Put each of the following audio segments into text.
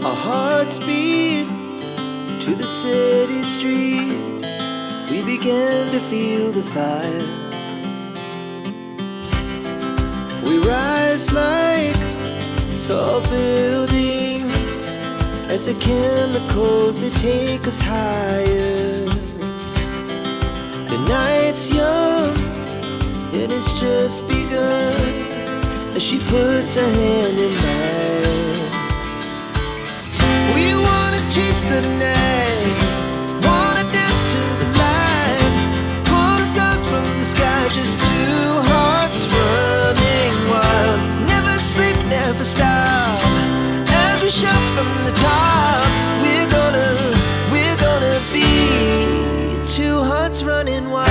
Our hearts beat to the city streets. We began to feel the fire. We rise like tall buildings as the chemicals they take us higher. The night's young, it has just begun as she puts her hand in mine. We wanna chase the night, wanna dance to the light, pull the stars from the sky, just two hearts running wild. Never sleep, never stop, as we shout from the top. We're gonna be two hearts running wild.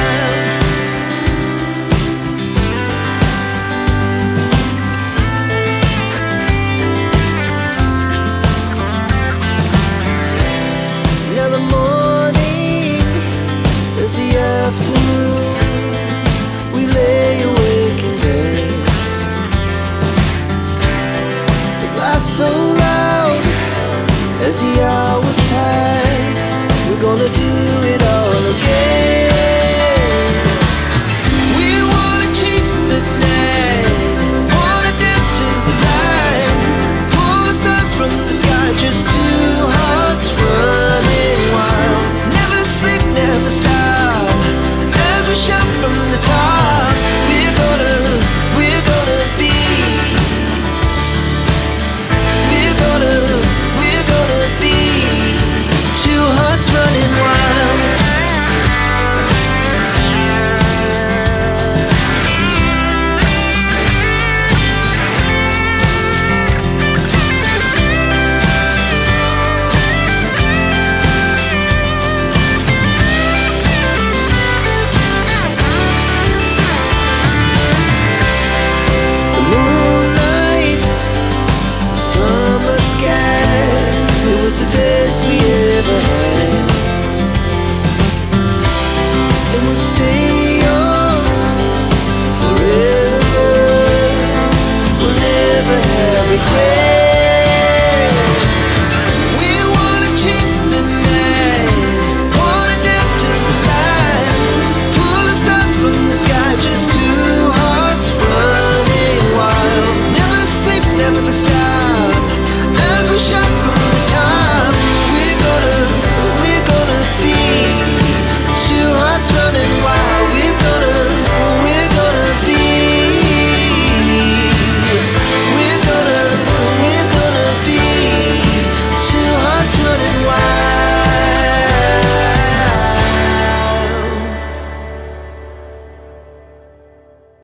Now the morning is the afternoon. We lay awake in bed. It laughs so loud as the